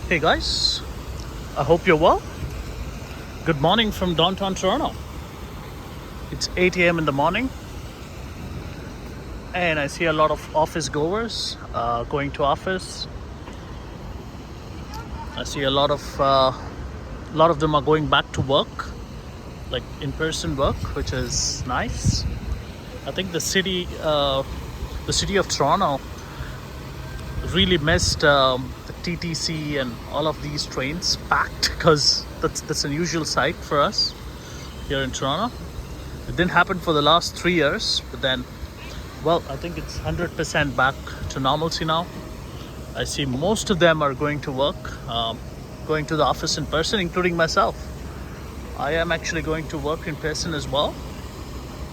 Hey guys, I hope you're well. Good morning from downtown Toronto. It's 8 a.m. in the morning, and I see a lot of office goers going to office. I see a lot of them are going back to work, like in-person work, which is nice. I think the city of Toronto, really missed the TTC and all of these trains packed because that's an usual sight for us here in Toronto. It didn't happen for the last 3 years, but then, well, I think it's 100% back to normalcy now. I see most of them are going to work, going to the office in person, including myself. I am actually going to work in person as well.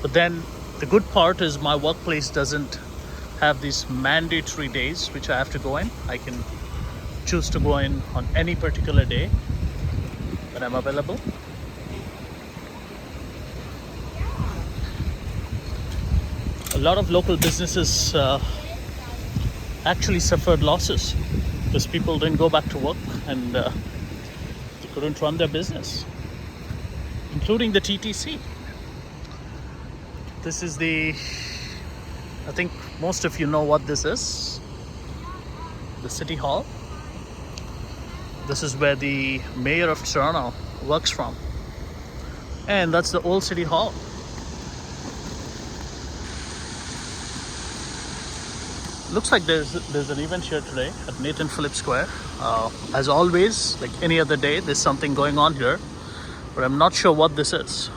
But then the good part is my workplace doesn't have these mandatory days which I have to go in. I can choose to go in on any particular day when I'm available. A lot of local businesses actually suffered losses because people didn't go back to work and they couldn't run their business, including the TTC. This is I think most of you know what this is. The City Hall. This is where the mayor of Toronto works from. And that's the old City Hall. Looks like there's an event here today at Nathan Phillips Square. As always, like any other day, there's something going on here, but I'm not sure what this is.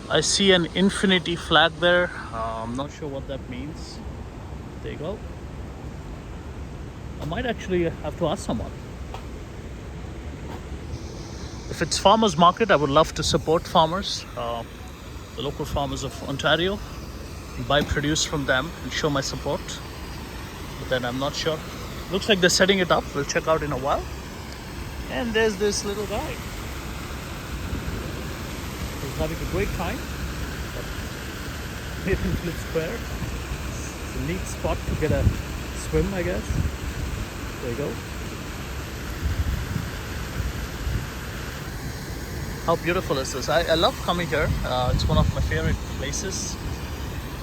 I see an infinity flag there. I'm not sure what that means. There you go. I might actually have to ask someone. If it's farmers market, I would love to support farmers, the local farmers of Ontario, and buy produce from them and show my support. But then I'm not sure. Looks like they're setting it up. We'll check out in a while. And there's this little guy. He's having a great time at Nathan Phillips Square. It's a neat spot to get a swim, I guess. There you go. How beautiful is this? I love coming here. It's one of my favorite places.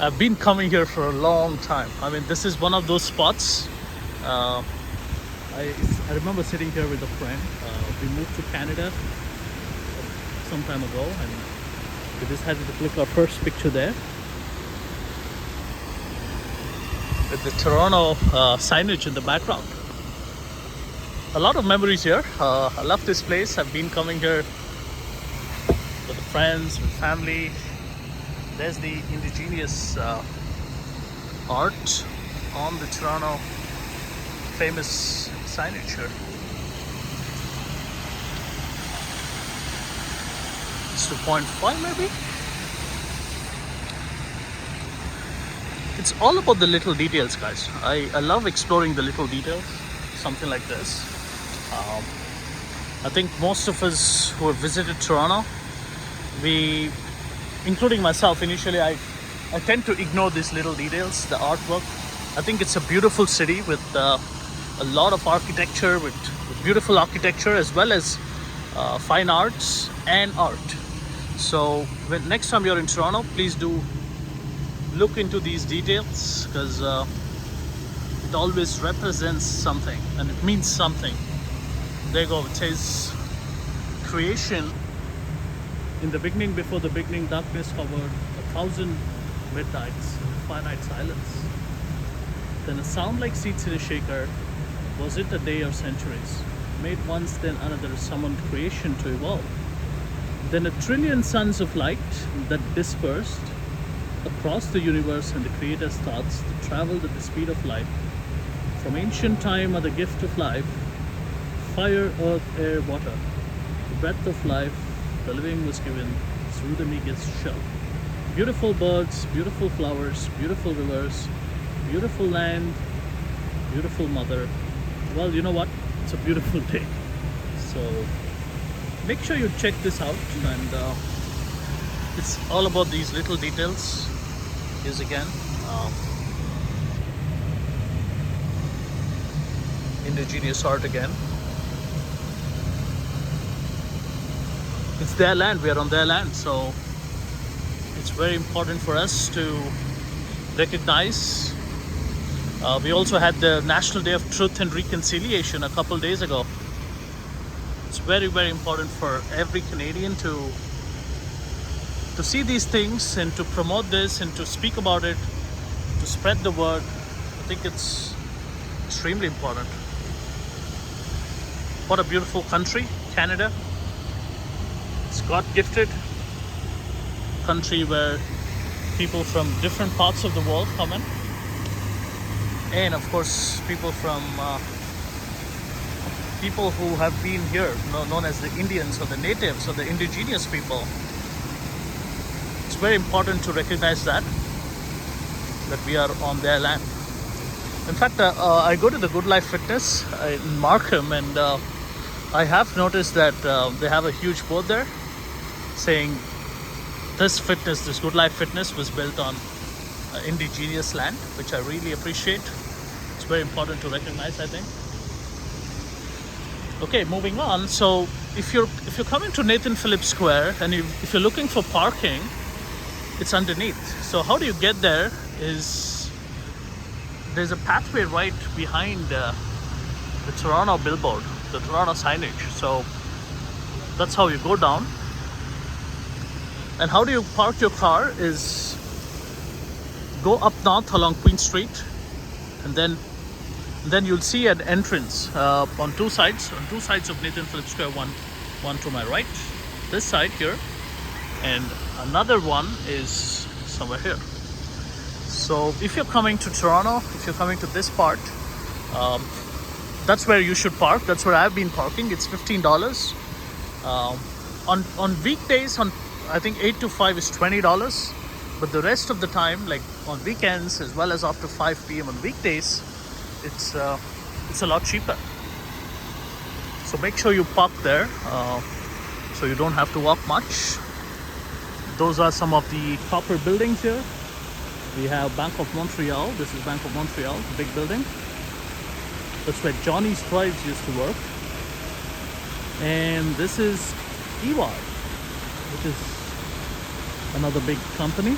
I've been coming here for a long time. I mean, this is one of those spots. I remember sitting here with a friend. We moved to Canada some time ago, and we decided to click our first picture there with the Toronto signage in the background. A lot of memories here. I love this place. I've been coming here with friends, with family. There's the indigenous art on the Toronto famous signage here. It's 2.5 maybe. It's all about the little details, guys. I love exploring the little details. Something like this. I think most of us who have visited Toronto, including myself, initially I tend to ignore these little details, the artwork. I think it's a beautiful city with a lot of architecture, with beautiful architecture as well as fine arts and art. So when next time you're in Toronto, please do look into these details, because it always represents something and it means something. There you go. It says, creation. In the beginning, before the beginning, darkness covered 1,000 midnights, finite silence. Then a sound like seeds in a shaker. Was it a day or centuries? Made once, then another, summoned creation to evolve. Then a trillion suns of light that dispersed across the universe, and the Creator's thoughts that traveled at the speed of light. From ancient time are the gift of life, fire, earth, air, water. The breath of life, the living was given through the meagest shell. Beautiful birds, beautiful flowers, beautiful rivers, beautiful land, beautiful mother. Well, you know what? It's a beautiful day. So make sure you check this out, and it's all about these little details. Here's again indigenous art again. It's their land, we are on their land, so it's very important for us to recognize. We also had the National Day of Truth and Reconciliation a couple days ago. It's very, very important for every Canadian to see these things and to promote this and to speak about it, to spread the word. I think it's extremely important. What a beautiful country, Canada. It's God-gifted country where people from different parts of the world come in. And of course, people who have been here, known as the Indians or the natives or the indigenous people. It's very important to recognize that we are on their land. In fact, I go to the Good Life Fitness in Markham, and I have noticed that they have a huge board there saying this Good Life Fitness was built on indigenous land, which I really appreciate. It's very important to recognize, I think. Okay, moving on. So if you're coming to Nathan Phillips Square and if you're looking for parking, it's underneath. So how do you get there is there's a pathway right behind the Toronto billboard, the Toronto signage. So that's how you go down. And how do you park your car is go up north along Queen Street, and then you'll see an entrance on two sides of Nathan Phillips Square. One to my right, this side here, and another one is somewhere here. So if you're coming to Toronto, if you're coming to this part, that's where you should park. That's where I've been parking. It's $15. On weekdays, on I think 8 to 5 is $20. But the rest of the time, like on weekends as well as after 5 p.m. on weekdays, it's a lot cheaper. So make sure you park there, so you don't have to walk much. Those are some of the corporate buildings here. We have Bank of Montreal. This is Bank of Montreal, the big building. That's where Johnny Strides used to work. And this is EY, which is another big company.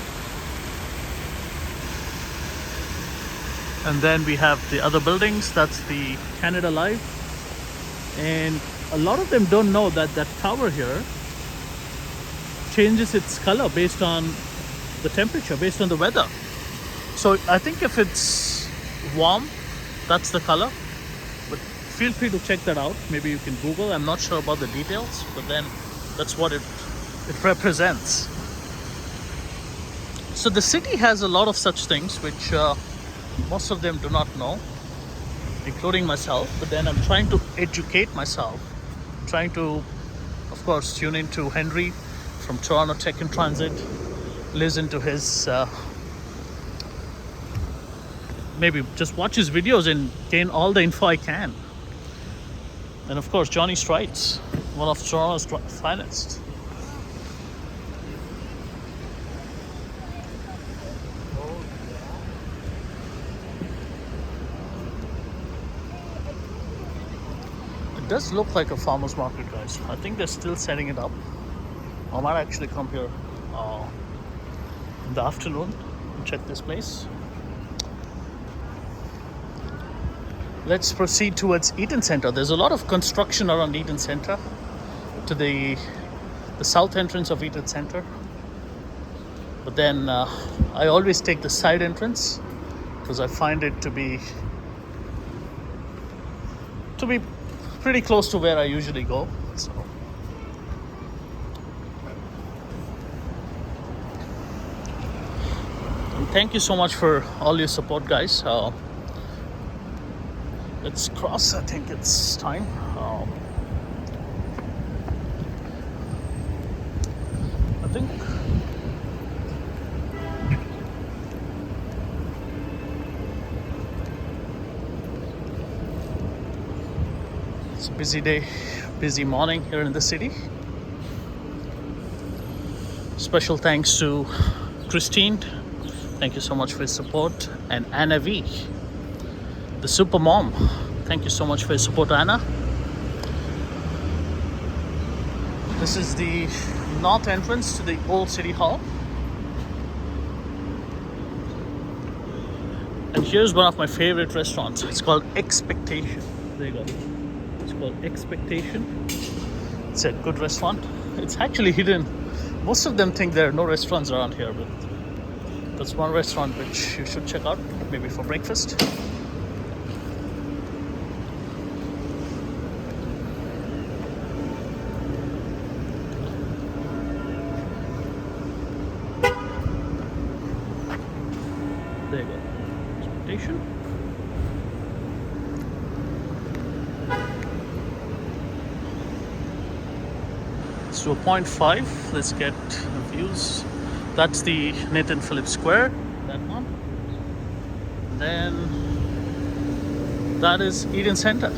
And then we have the other buildings. That's the Canada Life. And a lot of them don't know that that tower here changes its color based on the temperature, based on the weather. So I think if it's warm, that's the color. But feel free to check that out. Maybe you can Google. I'm not sure about the details, but then that's what it represents. So the city has a lot of such things which most of them do not know, including myself. But then I'm trying to educate myself, trying to, of course, tune into Henry from Toronto Tech and Transit, listen to his, maybe just watch his videos and gain all the info I can. And of course, Johnny Strides, one of Toronto's finest. It does look like a farmer's market, guys. I think they're still setting it up. I might actually come here in the afternoon and check this place. Let's proceed towards Eaton Centre. There's a lot of construction around Eaton Centre, to the south entrance of Eaton Centre. But then I always take the side entrance because I find it to be pretty close to where I usually go. So and thank you so much for all your support, guys. Let's cross. I think it's time. I think it's a busy day, busy morning here in the city. Special thanks to Christine. Thank you so much for your support. And Anna V, the super mom. Thank you so much for your support, Anna. This is the north entrance to the old city hall. And here's one of my favorite restaurants. It's called Expectation. There you go. It's called Expectation. It's a good restaurant. It's actually hidden. Most of them think there are no restaurants around here, but that's one restaurant which you should check out, maybe for breakfast. There you go. Expectation. Let's do a 0.5. Let's get the views. That's the Nathan Phillips Square. That one. Then that is Eaton Center.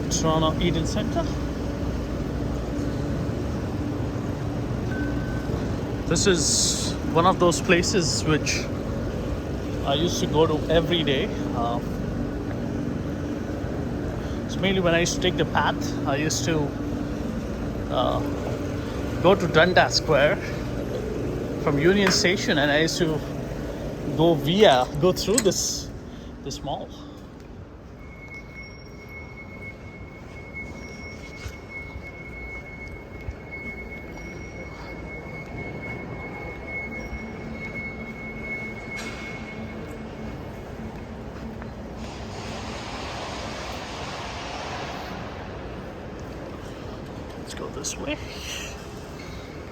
Toronto Eaton Center. This is one of those places which I used to go to every day. So mainly when I used to take the path, I used to go to Dundas Square from Union Station, and I used to go through this mall. Let's go this way.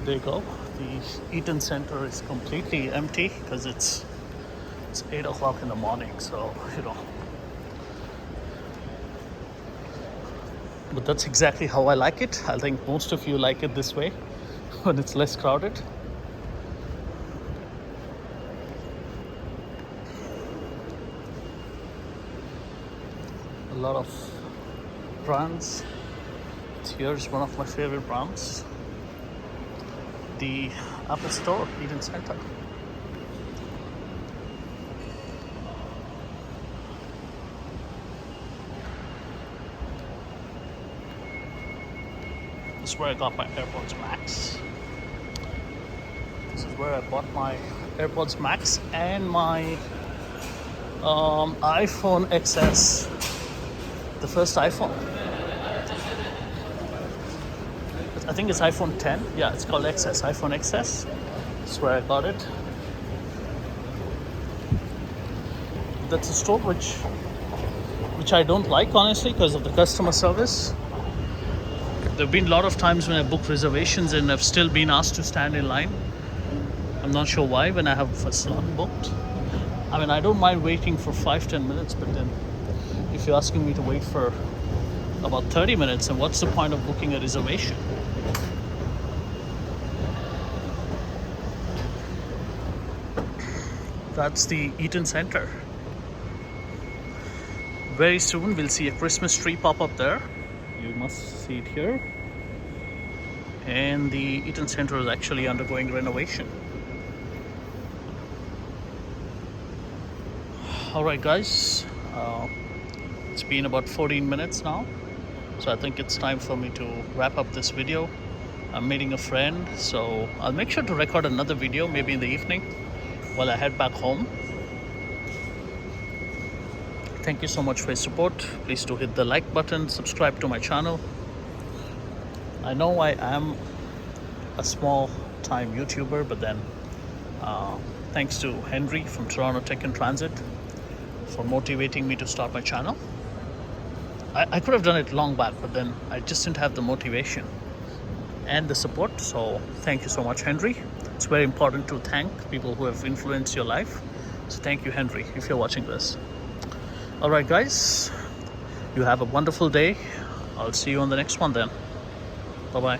There you go. The Eaton Center is completely empty because it's 8 o'clock in the morning, so but that's exactly how I like it. I think most of you like it this way when it's less crowded. A lot of brands. Here's one of my favorite brands, the Apple Store, Eaton Center. This is where I got my AirPods Max. This is where I bought my AirPods Max and my iPhone XS, the first iPhone. I think it's iPhone 10. Yeah, it's called XS, iPhone XS. That's where I got it. That's a store which I don't like, honestly, because of the customer service. There have been a lot of times when I book reservations and I've still been asked to stand in line. I'm not sure why when I have a slot booked. I mean, I don't mind waiting for 5-10 minutes, but then if you're asking me to wait for about 30 minutes, then what's the point of booking a reservation? That's the Eaton Center. Very soon we'll see a Christmas tree pop up there. You must see it here. And the Eaton Center is actually undergoing renovation. Alright guys, it's been about 14 minutes now. So I think it's time for me to wrap up this video. I'm meeting a friend, so I'll make sure to record another video maybe in the evening while I head back home. Thank you so much for your support. Please do hit the like button, subscribe to my channel. I know I am a small time YouTuber, but then thanks to Henry from Toronto Tech and Transit for motivating me to start my channel. I could have done it long back, but then I just didn't have the motivation and the support. So thank you so much, Henry. It's very important to thank people who have influenced your life. So thank you, Henry, if you're watching this. All right, guys, you have a wonderful day. I'll see you on the next one then. Bye-bye.